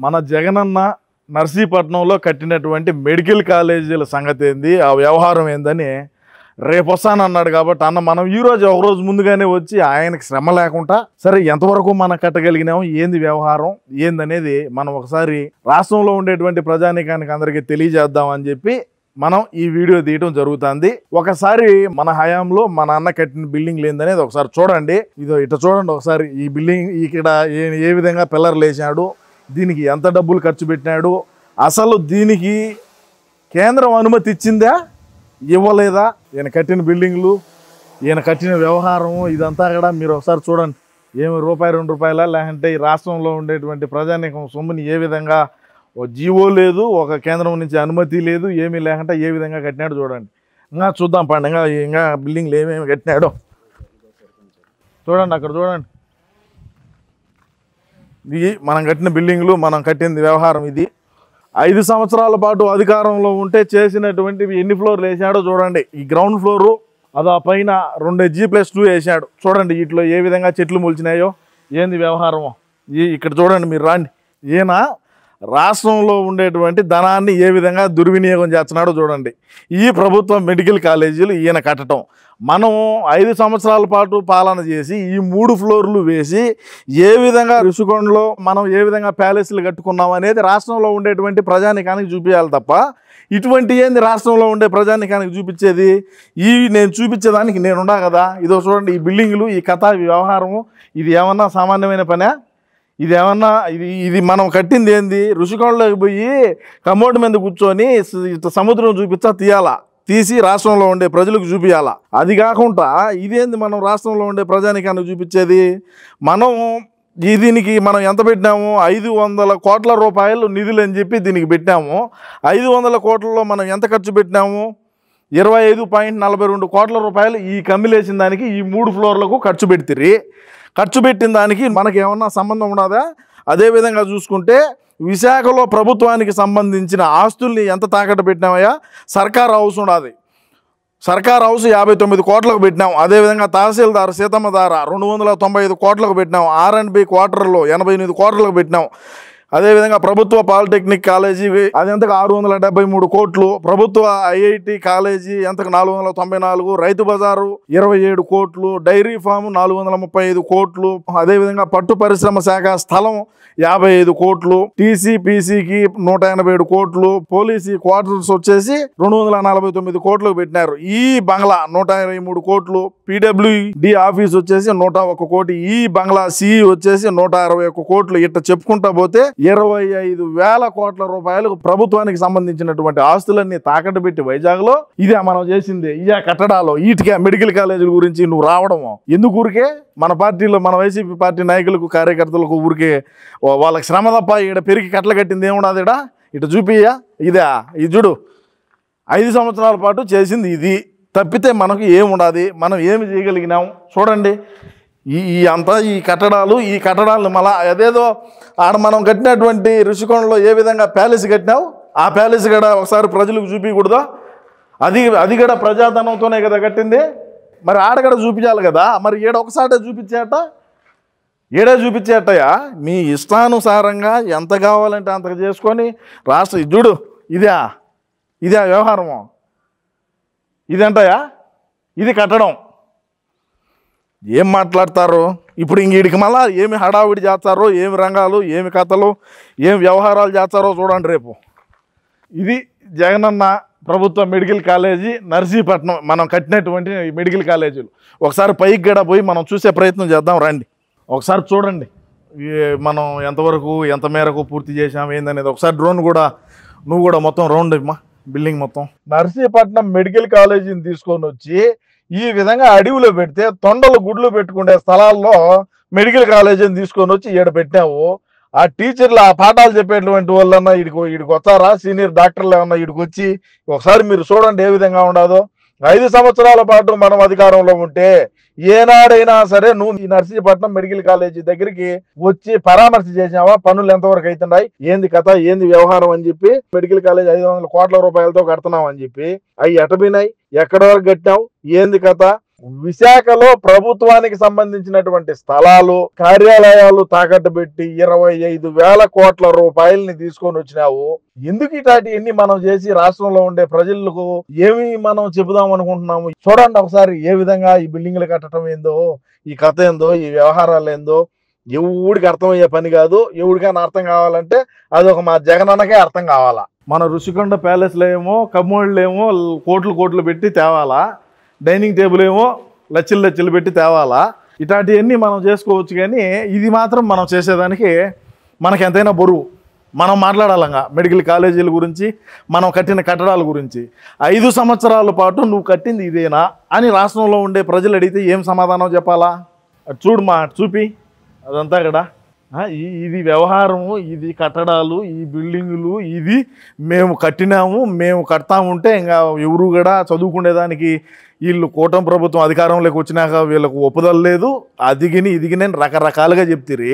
మన జగనన్న నర్సీపట్నంలో కట్టినటువంటి మెడికల్ కాలేజీల సంగతి ఏంది, ఆ వ్యవహారం ఏందని రేపు వస్తానన్నాడు. కాబట్టి అన్న మనం ఈరోజు ఒక రోజు ముందుగానే వచ్చి ఆయనకి శ్రమ లేకుండా సరే ఎంతవరకు మనం కట్టగలిగినాము, ఏంది వ్యవహారం ఏందనేది మనం ఒకసారి రాష్ట్రంలో ఉండేటువంటి ప్రజానీకానికి అందరికీ తెలియజేద్దామని చెప్పి మనం ఈ వీడియో తీయడం జరుగుతుంది. ఒకసారి మన హయాంలో మన అన్న కట్టిన బిల్డింగ్ లేదనేది ఒకసారి చూడండి. ఇదో ఇట్లా చూడండి ఒకసారి. ఈ బిల్డింగ్ ఇక్కడ ఏ విధంగా పిల్లర్లు వేసాడు, దీనికి ఎంత డబ్బులు ఖర్చు పెట్టినాడు, అసలు దీనికి కేంద్రం అనుమతి ఇచ్చిందా ఇవ్వలేదా, ఈయన కట్టిన బిల్డింగ్లు, ఈయన కట్టిన వ్యవహారం ఇదంతా కూడా మీరు ఒకసారి చూడండి. ఏమి రూపాయి 2 రూపాయల లేకంటే ఈ రాష్ట్రంలో ఉండేటువంటి ప్రజానీకం సొమ్ముని ఏ విధంగా ఓ జీవో లేదు, ఒక కేంద్రం నుంచి అనుమతి లేదు, ఏమీ లేకుండా ఏ విధంగా కట్టినాడు చూడండి. ఇంకా చూద్దాం పండి, ఇంకా బిల్డింగ్లు ఏమేమి కట్టినాడో చూడండి. అక్కడ చూడండి, ఇది మనం కట్టిన బిల్డింగ్లు, మనం కట్టింది వ్యవహారం. ఇది 5 సంవత్సరాల పాటు అధికారంలో ఉంటే చేసినటువంటివి ఎన్ని ఫ్లోర్లు వేసాడో చూడండి. ఈ గ్రౌండ్ ఫ్లోరు అది ఆ పైన 2 G+2 వేసాడు చూడండి. వీటిలో ఏ విధంగా చెట్లు మొలిచినాయో ఏంది వ్యవహారమో ఇక్కడ చూడండి. మీరు రాండి. ఈయన రాష్ట్రంలో ఉండేటువంటి ధనాన్ని ఏ విధంగా దుర్వినియోగం చేస్తున్నాడో చూడండి. ఈ ప్రభుత్వ మెడికల్ కాలేజీలు ఈయన కట్టడం, మనం 5 సంవత్సరాల పాటు పాలన చేసి ఈ 3 ఫ్లోర్లు వేసి ఏ విధంగా ఋషికొండలో మనం ఏ విధంగా ప్యాలెస్లు కట్టుకున్నాం అనేది రాష్ట్రంలో ఉండేటువంటి ప్రజానీకానికి చూపించాలి తప్ప ఇటువంటి ఏంది రాష్ట్రంలో ఉండే ప్రజానీకానికి చూపించేది. నేను చూపించేదానికి నేనున్నా కదా. ఇదో చూడండి, ఈ బిల్డింగులు, ఈ కథ, ఈ వ్యవహారము, ఇది ఏమన్నా సామాన్యమైన పనే? ఇది ఏమన్నా ఇది మనం కట్టింది ఏంది? ఋషికొండలోకి పోయి కమోడ్ మీద కూర్చొని సముద్రం చూపించా తీసి రాష్ట్రంలో ఉండే ప్రజలకు చూపించాలా. అది కాకుండా ఇదేంది మనం రాష్ట్రంలో ఉండే ప్రజానికానికి చూపించేది? దీనికి మనం ఎంత పెట్టినాము? 500 కోట్ల రూపాయలు నిధులు అని చెప్పి దీనికి పెట్టినాము. 500 కోట్లలో మనం ఎంత ఖర్చు పెట్టినాము? 25.42 కోట్ల రూపాయలు ఈ కమ్మిలేసిన దానికి ఈ 3 ఫ్లోర్లకు ఖర్చు పెడితిరి. ఖర్చు పెట్టిన దానికి మనకి ఏమన్నా సంబంధం ఉండదా? అదేవిధంగా చూసుకుంటే విశాఖలో ప్రభుత్వానికి సంబంధించిన ఆస్తుల్ని ఎంత తాకట్టు పెట్టినామయ్యా? సర్కార్ హౌస్ ఉన్నది. సర్కార్ హౌస్ 59 కోట్లకు పెట్టినాం. అదేవిధంగా తహసీల్దార్ సీతమ్మధార 295 కోట్లకు పెట్టినాం. R&B క్వార్టర్లో 88 కోట్లకు పెట్టినాం. అదేవిధంగా ప్రభుత్వ పాలిటెక్నిక్ కాలేజీ అది ఎంతకు 673 కోట్లు. ప్రభుత్వ IIT కాలేజీ ఎంతకు 494. రైతు బజారు 27 కోట్లు. డైరీ ఫామ్ 435 కోట్లు. అదేవిధంగా పట్టు పరిశ్రమ శాఖ స్థలం 55 కోట్లు. TCPCకి 187 కోట్లు. పోలీసు క్వార్టర్స్ వచ్చేసి 249 కోట్లకు పెట్టినారు. ఈ బంగ్లా 123 కోట్లు. PWD ఆఫీస్ వచ్చేసి 101 కోటి. ఈ బంగ్లా CE వచ్చేసి 161 కోట్లు. ఇట్లా చెప్పుకుంటా పోతే 25,000 కోట్ల రూపాయలకు ప్రభుత్వానికి సంబంధించినటువంటి ఆస్తులన్నీ తాకట్టు పెట్టి వైజాగ్లో ఇదే మనం చేసింది. ఇదే కట్టడాలు, వీటికే మెడికల్ కాలేజీల గురించి నువ్వు రావడము ఎందుకు? ఊరికే మన పార్టీలో మన వైసీపీ పార్టీ నాయకులకు కార్యకర్తలకు ఊరికే వాళ్ళకి శ్రమ తప్ప ఇక్కడ పెరిగి కట్టలు కట్టింది ఏముండదు. ఇటు చూపియ్యా, ఇదే ఇది చూడు. 5 సంవత్సరాల పాటు చేసింది ఇది తప్పితే మనకు ఏముండదు. మనం ఏమి చేయగలిగినాం చూడండి. ఈ కట్టడాలను మళ్ళా అదేదో ఆడ మనం కట్టినటువంటి ఋషికొండలో ఏ విధంగా ప్యాలెస్ కట్టినావు, ఆ ప్యాలెస్ కూడా ఒకసారి ప్రజలకు చూపించకూడదా? అది కూడా ప్రజాధనంతోనే కదా కట్టింది. మరి ఆడ కూడా చూపించాలి కదా. మరి ఒకసారి చూపించేటయా మీ ఇష్టానుసారంగా ఎంత కావాలంటే అంత చేసుకొని రాష్ట్ర చూడు. ఇదే వ్యవహారము. ఇదంటయా ఇది కట్టడం. ఏం మాట్లాడతారు ఇప్పుడు? ఇంక మళ్ళా ఏమి హడావిడి చేస్తారో, ఏమి రంగాలు, ఏమి కథలు, ఏమి వ్యవహారాలు చేస్తారో చూడండి రేపు. ఇది జగనన్న ప్రభుత్వ మెడికల్ కాలేజీ నర్సీపట్నం మనం కట్టినటువంటి మెడికల్ కాలేజీలు. ఒకసారి పైకి గడ పోయి మనం చూసే ప్రయత్నం చేద్దాం రండి. ఒకసారి చూడండి మనం ఎంతవరకు ఎంత మేరకు పూర్తి చేసాం ఏందనేది. ఒకసారి డ్రోన్ కూడా నువ్వు కూడా మొత్తం రౌండ్ అమ్మా బిల్డింగ్ మొత్తం. నర్సీపట్నం మెడికల్ కాలేజీని తీసుకొని వచ్చి ఈ విధంగా అడవిలో పెడితే తొండలు గుడ్లు పెట్టుకునే స్థలాల్లో మెడికల్ కాలేజీని తీసుకొని వచ్చి ఈడ పెట్టావు. ఆ టీచర్లు ఆ పాఠాలు చెప్పేటువంటి వాళ్ళన్నా ఈడికి వస్తారా? సీనియర్ డాక్టర్లు ఏమన్నా ఈడికి వచ్చి ఒకసారి మీరు చూడండి ఏ విధంగా ఉండదో. 5 సంవత్సరాల పాటు మనం అధికారంలో ఉంటే ఏనాడైనా సరే నువ్వు ఈ నర్సీపట్నం మెడికల్ కాలేజీ దగ్గరికి వచ్చి పరామర్శ చేసావా? పనులు ఎంతవరకు అవుతున్నాయి, ఏంది కథ, ఏంది వ్యవహారం అని చెప్పి మెడికల్ కాలేజ్ 500 కోట్ల రూపాయలతో కడుతున్నావు అని చెప్పి అవి ఎటబినాయి, ఎక్కడి వరకు కట్టావు, ఏంది కథ, విశాఖలో ప్రభుత్వానికి సంబంధించినటువంటి స్థలాలు, కార్యాలయాలు తాకట్టు పెట్టి 25,000 కోట్ల రూపాయలని తీసుకొని వచ్చినావు. ఎందుకు ఇటాటి మనం చేసి రాష్ట్రంలో ఉండే ప్రజలకు ఏమి మనం చెబుదాం అనుకుంటున్నాము? చూడండి ఒకసారి ఏ విధంగా ఈ బిల్డింగ్లు కట్టడం ఏందో, ఈ కథ ఏందో, ఈ వ్యవహారాలు ఏందో ఎవడికి అర్థమయ్యే పని కాదు. ఎవడికైనా అర్థం కావాలంటే అదొక మా జగనన్నకే అర్థం కావాలా. మన ఋషికొండ ప్యాలెస్లో ఏమో కమ్మోళ్ళు ఏమో కోట్లు పెట్టి తేవాలా, డైనింగ్ టేబుల్ ఏమో లచ్చలు పెట్టి తేవాలా. ఇట్లాంటివన్నీ మనం చేసుకోవచ్చు, కానీ ఇది మాత్రం మనం చేసేదానికి మనకి ఎంతైనా బరువు. మనం మాట్లాడాలంగా మెడికల్ కాలేజీల గురించి, మనం కట్టిన కట్టడాల గురించి. 5 సంవత్సరాల పాటు నువ్వు కట్టింది ఇదేనా అని రాష్ట్రంలో ఉండే ప్రజలు అడిగితే ఏం సమాధానం చెప్పాలా? చూడు చూపి అదంతా కదా. ఇది వ్యవహారము, ఇది కట్టడాలు, ఈ బిల్డింగులు, ఇది మేము కట్టినాము, మేము కడతాముంటే ఇంకా ఎవరు కూడా చదువుకునేదానికి వీళ్ళు కూటమి ప్రభుత్వం అధికారంలోకి వచ్చినాక వీళ్ళకు ఒప్పుదల లేదు. ఇదిగిని రకరకాలుగా చెప్తారు.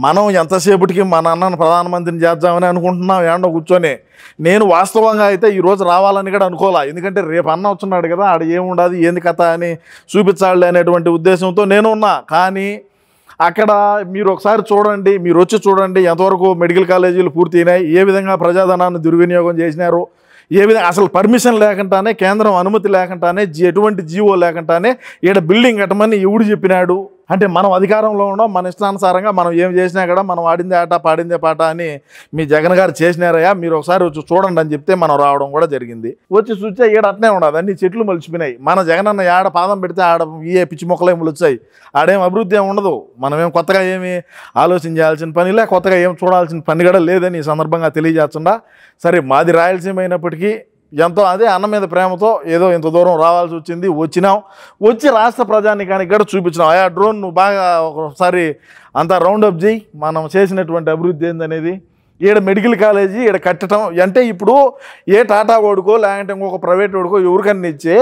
మనం ఎంతసేపటికి మన అన్నను ప్రధానమంత్రిని చేద్దామని అనుకుంటున్నాం ఏండో కూర్చొని. నేను వాస్తవంగా అయితే ఈరోజు రావాలని కూడా అనుకోవాలా, ఎందుకంటే రేపు అన్న వచ్చున్నాడు కదా, ఆడ ఏముండదు ఏంది కథ అని చూపించాలి అనేటువంటి ఉద్దేశంతో నేను ఉన్నా. కానీ అక్కడ మీరు ఒకసారి చూడండి, మీరు వచ్చి చూడండి ఎంతవరకు మెడికల్ కాలేజీలు పూర్తయినాయి, ఏ విధంగా ప్రజాధనాన్ని దుర్వినియోగం చేసినారు, ఏ విధంగా అసలు పర్మిషన్ లేకుండానే, కేంద్రం అనుమతి లేకుండానే, ఎటువంటి జీవో లేకుండానే ఈడ బిల్డింగ్ కట్టమని ఎవడు చెప్పినాడు? అంటే మనం అధికారంలో ఉన్నాం, మన ఇష్టానుసారంగా మనం ఏం చేసినా కూడా మనం ఆడిందే ఆట పాడిందే పాట అని మీ జగన్ గారు చేసినారయ్యా, మీరు ఒకసారి వచ్చి చూడండి అని చెప్తే మనం రావడం కూడా జరిగింది. వచ్చి చూస్తే ఈడ అట్నే ఉండదు, అన్ని చెట్లు మలిచిపోయినాయి. మన జగన్ అన్న ఆడ పాదం పెడితే ఆడ ఏ పిచ్చి మొక్కలు ఏమి వచ్చాయి, ఆడేం అభివృద్ధి ఏమి ఉండదు. మనమేం కొత్తగా ఏమి ఆలోచన చేయాల్సిన పని లే, కొత్తగా ఏం చూడాల్సిన పని కూడా లేదని ఈ సందర్భంగా తెలియజేస్తుండా. సరే, మాది రాయలసీమ అయినప్పటికీ ఎంతో అదే అన్న మీద ప్రేమతో ఏదో ఇంత దూరం రావాల్సి వచ్చింది, వచ్చి రాష్ట్ర ప్రజానికానికి కూడా చూపించినాం. ఆ డ్రోన్ నువ్వు బాగా ఒకసారి అంతా రౌండప్ చేయి, మనం చేసినటువంటి అభివృద్ధి ఏందనేది. ఈడ మెడికల్ కాలేజీ ఈడ కట్టడం అంటే ఇప్పుడు ఏ టాటా ఓడుకో లేదంటే ఇంకొక ప్రైవేట్ ఓడుకో ఎవరికన్నా ఇచ్చే,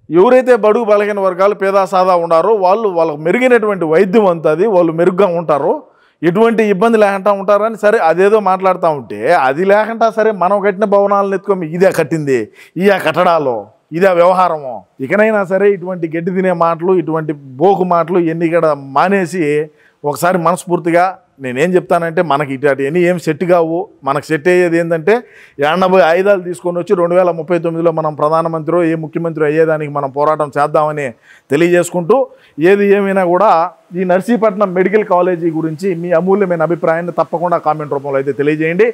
ఎవరైతే బడుగు బలహీన వర్గాలు పేద సాదా ఉన్నారో వాళ్ళకు మెరుగైనటువంటి వైద్యం అంతది, వాళ్ళు మెరుగ్గా ఉంటారు, ఎటువంటి ఇబ్బంది లేకుండా ఉంటారని సరే అదేదో మాట్లాడుతూ ఉంటే, అది లేకుండా సరే మనం కట్టిన భవనాలను ఎత్తుకోమి ఇదే కట్టింది, ఈ కట్టడాలు, ఇదే వ్యవహారము. ఇకనైనా సరే ఇటువంటి గడ్డి తినే మాటలు, ఇటువంటి బోకు మాటలు ఎన్ని కూడా మానేసి ఒకసారి మనస్ఫూర్తిగా నేనేం చెప్తానంటే, మనకి ఇట్లాంటివన్నీ ఏం సెట్ కావు. మనకు సెట్ అయ్యేది ఏంటంటే 80 ఆయుధాలు తీసుకొని వచ్చి 2039లో మనం ప్రధానమంత్రి ఏ ముఖ్యమంత్రి అయ్యేదానికి మనం పోరాటం చేద్దామని తెలియజేసుకుంటూ, ఏది ఏమైనా కూడా ఈ నర్సీపట్నం మెడికల్ కాలేజీ గురించి మీ అమూల్యమైన అభిప్రాయాన్ని తప్పకుండా కామెంట్ రూపంలో అయితే తెలియజేయండి.